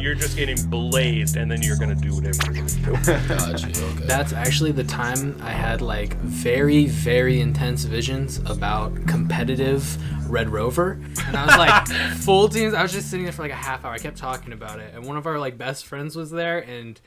You're just getting blazed, and then you're gonna do whatever you're gonna do. Gotcha, okay. That's actually the time I had like very, very intense visions about competitive red-rover, and I was like full teams. I was just sitting there for like a half hour. I kept talking about it, and one of our like best friends was there, and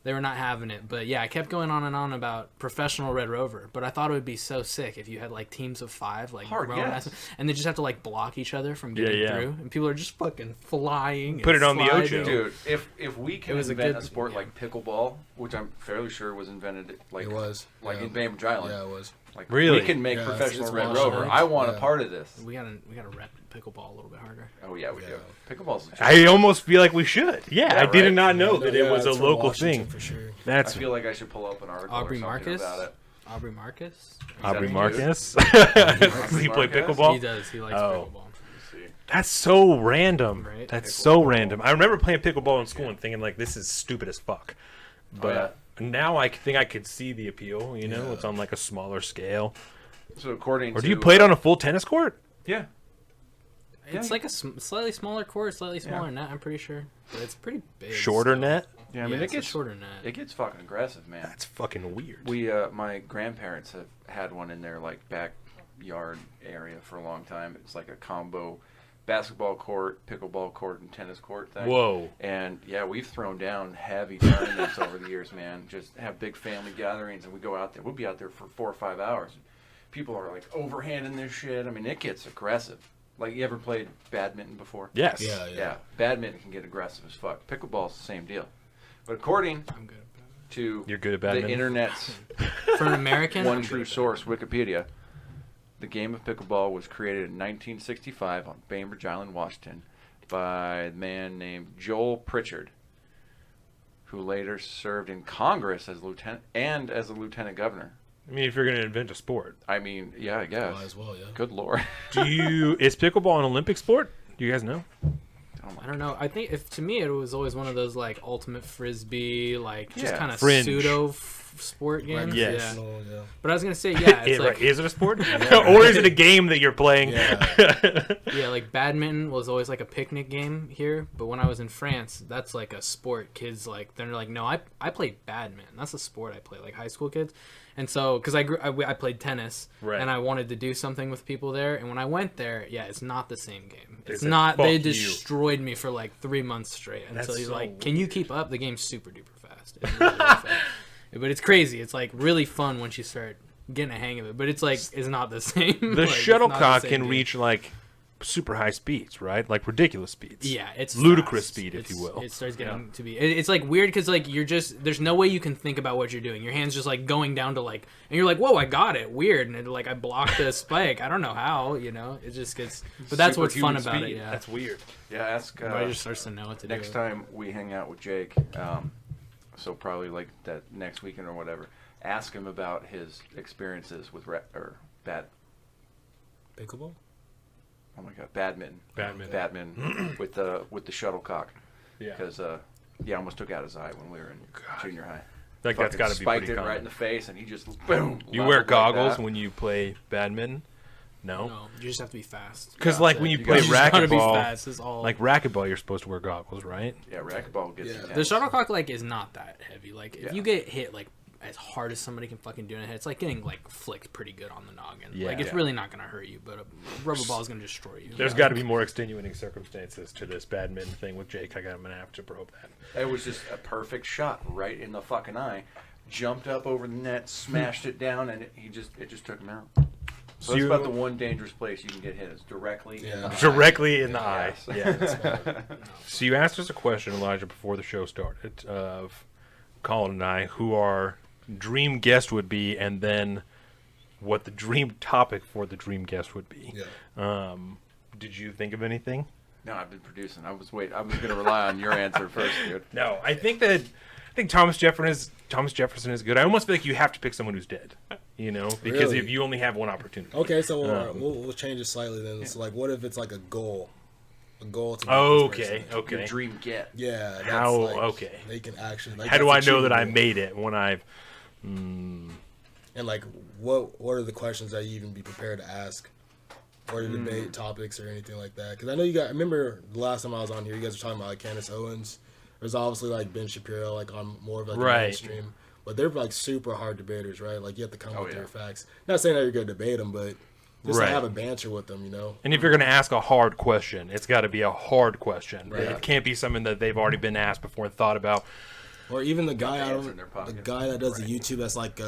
they were not having it. But yeah, I kept going on and on about professional red-rover. But I thought it would be so sick if you had like teams of 5, like and they just have to like block each other from getting through, and people are just fucking flying. Put it on the Ocho. Dude, if we can invent a sport like pickleball, which I'm fairly sure was invented like in Bainbridge Island. Yeah, it was. Like really? We can make professional Red Rover. I want a part of this. We gotta rep pickleball a little bit harder. Oh yeah, we do. Pickleball's legit. I almost feel like we should. Yeah, I did not know that it was a it's from local Washington thing. For sure. I feel like I should pull up an article Aubrey or something Marcus? about it. Aubrey Marcus? Aubrey Marcus. Does he play pickleball? He does. He likes pickleball. That's so random. Right? That's so random. I remember playing pickleball in school and thinking like, this is stupid as fuck. But now I think I could see the appeal. You know, it's on like a smaller scale. So according to... Or do you play it on a full tennis court? Yeah. It's like a slightly smaller court, slightly smaller net, I'm pretty sure. But it's pretty big. Shorter net? Yeah, I mean, it gets shorter net. It gets fucking aggressive, man. That's fucking weird. My grandparents have had one in their like backyard area for a long time. It's like a combo basketball court, pickleball court, and tennis court thing. Whoa. And yeah, we've thrown down heavy tournaments over the years, man. Just have big family gatherings, and we go out there. We'll be out there for 4 or 5 hours. People are like overhanding this shit. I mean, it gets aggressive. Like, you ever played badminton before? Yes. Yeah. Badminton can get aggressive as fuck. Pickleball's the same deal. But according to You're good at badminton? the internet's For an American, one true source, Wikipedia, the game of pickleball was created in 1965 on Bainbridge Island, Washington, by a man named Joel Pritchard, who later served in Congress as a lieutenant governor. I mean, if you're going to invent a sport. I mean, yeah, I guess. Might as well, yeah. Good lord. Is pickleball an Olympic sport? Do you guys know? I don't know. I think to me it was always one of those like ultimate frisbee, like just kind of Fringe. pseudo sport games. Yes. Yeah. But I was gonna say, yeah, it's like, is it a sport, or is it a game that you're playing? Yeah, like badminton was always like a picnic game here. But when I was in France, that's like a sport. Kids like they're like, no, I played badminton. That's a sport I play. Like high school kids. And so, because I played tennis, and I wanted to do something with people there, and when I went there, it's not the same game. It's not. They destroyed me for like 3 months straight until he's like, "Can you keep up?" The game's super duper fast. It's really, really fast. But it's crazy. It's like really fun once you start getting a hang of it. But it's like it's not the same. The like, shuttlecock can reach like super high speeds, right? Like ridiculous speeds. Yeah, it's ludicrous fast. speed, if you will. It starts getting to be. It's like weird because like you're just there's no way you can think about what you're doing. Your hand's just like going down to like, and you're like, whoa, I got it. Weird, and like I blocked the spike. I don't know how. You know, it just gets. But that's what's fun about it. Yeah, that's weird. Yeah, ask. Everybody just starts to know what to do. Next time we hang out with Jake, so probably like that next weekend or whatever. Ask him about his experiences with Pickleball. Oh my God, badminton with the shuttlecock. Yeah. Because I almost took out his eye when we were in junior high. Like that's got to be pretty spiked it common. right in the face, and he just boom. You wear goggles when you play badminton? No, you just have to be fast. Because like when you play racquetball, fast is all. like racquetball, you're supposed to wear goggles, right? Yeah, racquetball gets intense. The shuttlecock like is not that heavy. Like if you get hit like as hard as somebody can fucking do in a head, it's like getting like flicked pretty good on the noggin. Yeah. Like it's really not gonna hurt you, but a rubber ball is gonna destroy you. There's got to be more extenuating circumstances to this badminton thing with Jake. I'm gonna have to probe that. It was just a perfect shot right in the fucking eye. Jumped up over the net, smashed it down, and it just took him out. So that's about the one dangerous place you can get hit is directly in the eye. Directly in the eye. Yes. Yeah. So you asked us a question, Elijah, before the show started of Colin and I, who our dream guest would be, and then what the dream topic for the dream guest would be. Yeah. Did you think of anything? No, I've been producing. I was going to rely on your answer first, dude. No, I think Thomas Jefferson is good. I almost feel like you have to pick someone who's dead, because if you only have one opportunity. Okay, so we'll change it slightly then. So like, what if it's like a goal to okay. Your dream get. Yeah. That's How? like, okay. They can actually. Like, how do I know that I made it when I've? And like, what are the questions that you even be prepared to ask, or the debate topics or anything like that? Because I know I remember the last time I was on here, you guys were talking about like Candace Owens There's obviously like Ben Shapiro, like on more of like a Right. mainstream, but they're like super hard debaters, right? Like you have to come with yeah. their facts. Not saying that you're gonna debate them, but just Right. to have a banter with them, you know. And if you're going to ask a hard question, it's got to be a hard question. Right. It can't be something that they've already been asked before and thought about. Or even the guy, hands in their pockets. the guy that does the YouTube that's like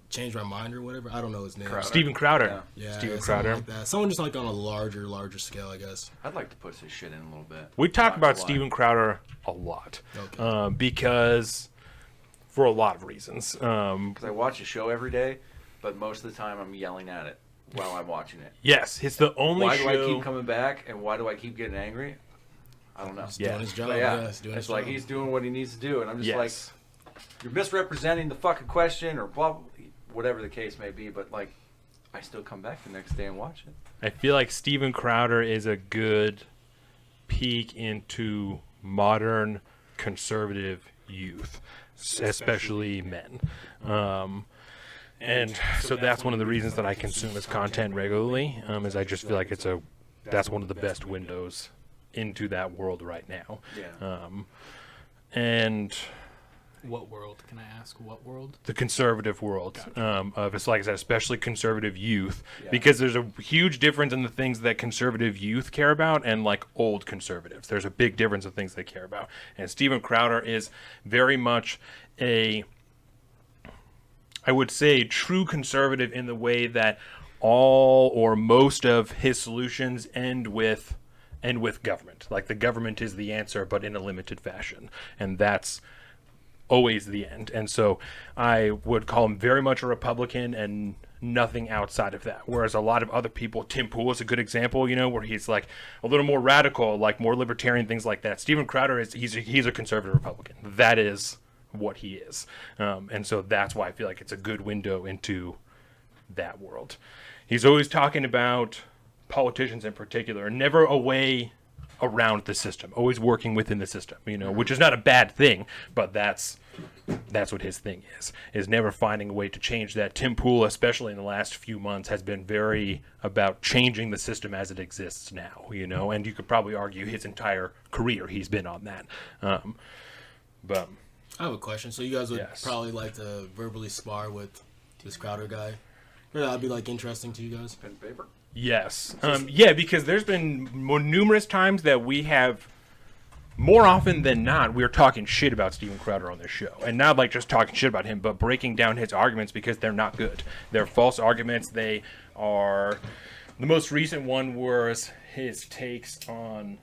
Change My Mind or whatever. I don't know his name. Crowder. Stephen Crowder. Yeah, Stephen something Crowder. like that. Someone just like on a larger scale, I guess. I'd like to put his shit in a little bit. We talk Not about gonna lie. Stephen Crowder a lot Okay. because for a lot of reasons. Because I watch a show every day, but most of the time I'm yelling at it while I'm watching it. Yes, it's the only Why show. do I keep coming back, and why do I keep getting angry? I don't know. He's Yeah. doing his job. But yeah, He's doing his it's like job. he's doing what he needs to do, and I'm just like, Yes. you're misrepresenting the fucking question, or blah, whatever the case may be. But like, I still come back the next day and watch it. I feel like Stephen Crowder is a good peek into modern conservative youth, especially men. And so that's one of the reasons that I consume his content regularly, is I just feel like that's one of the best windows into that world right now. Yeah. And What world? Can I ask? What world? the conservative world of it's like I said, especially conservative youth, Yeah. because there's a huge difference in the things that conservative youth care about and like old conservatives. There's a big difference of things they care about, and Stephen Crowder is very much I would say true conservative in the way that all or most of his solutions end with government. Like the government is the answer, but in a limited fashion, and that's always the end. And so I would call him very much a Republican and nothing outside of that. Whereas a lot of other people, Tim Pool is a good example, where he's like a little more radical, like more libertarian, things like that. Stephen Crowder he's a conservative Republican. That is what he is. And so that's why I feel like it's a good window into that world. He's always talking about politicians in particular, never a way around the system, always working within the system, which is not a bad thing, but that's what his thing is never finding a way to change that. Tim Pool, especially in the last few months, has been very about changing the system as it exists now, and you could probably argue his entire career he's been on that. But I have a question. So you guys would Yes. probably like to verbally spar with this Crowder guy? Or that'd be like interesting to you guys? Pen and paper. yes, yeah, because there's been numerous times that we have, more often than not, we're talking shit about Stephen Crowder on this show. And not like just talking shit about him, but breaking down his arguments because they're not good. They're false arguments. They are... The most recent one was his takes on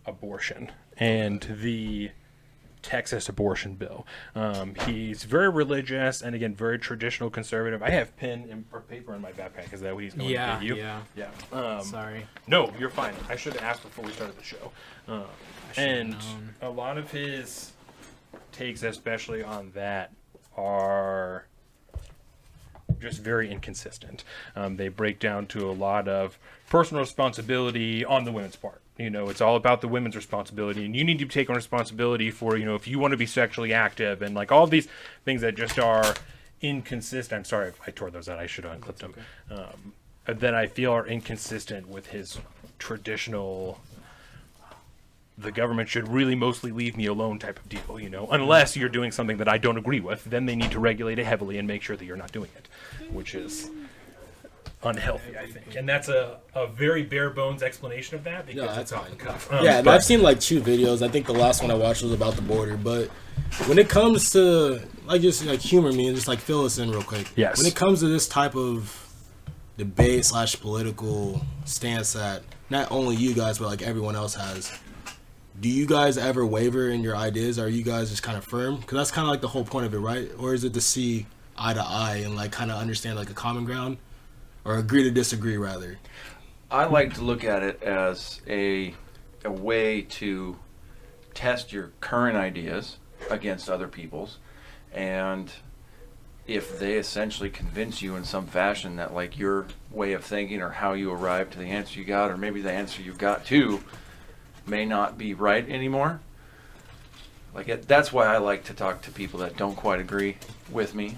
abortion and the Texas abortion bill. He's very religious and, again, very traditional conservative. I have pen or paper in my backpack. Is that what he's going Yeah, to give you? yeah. Yeah. Sorry. No, you're fine. I should have asked before we started the show. should've And known. a lot of his takes, especially on that, are just very inconsistent. They break down to a lot of personal responsibility on the women's part. It's all about the women's responsibility, and you need to take on responsibility for, if you want to be sexually active, and like all these things that just are inconsistent. I'm sorry if I tore those out. I should have unclipped them. That I feel are inconsistent with his traditional, the government should really mostly leave me alone type of deal, unless you're doing something that I don't agree with, then they need to regulate it heavily and make sure that you're not doing it, which is unhealthy, I think. And that's a very bare bones explanation of that because Yeah, it's that's off the fine. cuff. Yeah, and but- I've seen like 2 videos. I think the last one I watched was about the border. But when it comes to just humor me and just like fill us in real quick. Yes. When it comes to this type of debate / political stance that not only you guys but like everyone else has, do you guys ever waver in your ideas? Are you guys just kind of firm? Because that's kind of like the whole point of it, right? Or is it to see eye to eye and like kind of understand like a common ground, or agree to disagree rather? I like to look at it as a way to test your current ideas against other people's, and if they essentially convince you in some fashion that like your way of thinking or how you arrived to the answer you got, or maybe the answer you got to may not be right anymore. That's why I like to talk to people that don't quite agree with me,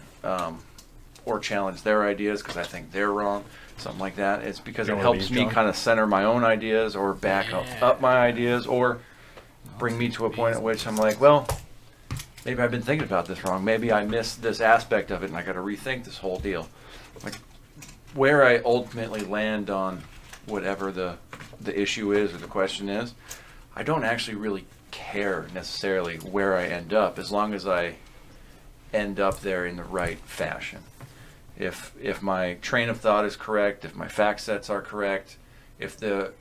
or challenge their ideas because I think they're wrong, something like that. It's because it Don't helps be me John. kind of center my own ideas or back up my ideas, or bring me to a point at which I'm like, well, maybe I've been thinking about this wrong. Maybe I missed this aspect of it, and I got to rethink this whole deal. Like, where I ultimately land on whatever the issue is or the question is, I don't actually really care necessarily where I end up, as long as I end up there in the right fashion. If my train of thought is correct, if my fact sets are correct, if the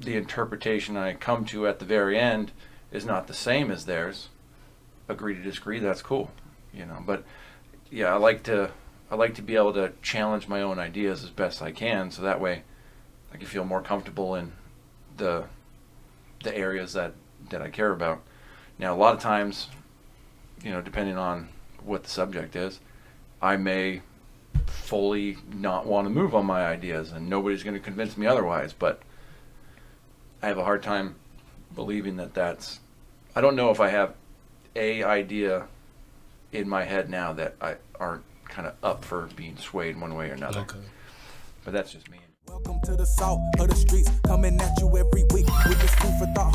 interpretation I come to at the very end is not the same as theirs, agree to disagree, that's cool, you know. But yeah, I like to be able to challenge my own ideas as best I can, so that way I can feel more comfortable in the areas that I care about. Now, a lot of times, you know, depending on what the subject is, I may fully not want to move on my ideas, and nobody's going to convince me otherwise, but I have a hard time believing that that's... I don't know if I have a idea in my head now that aren't kind of up for being swayed one way or another. Okay. But that's just me. Welcome to the salt of the streets, coming at you every week with this food for thought.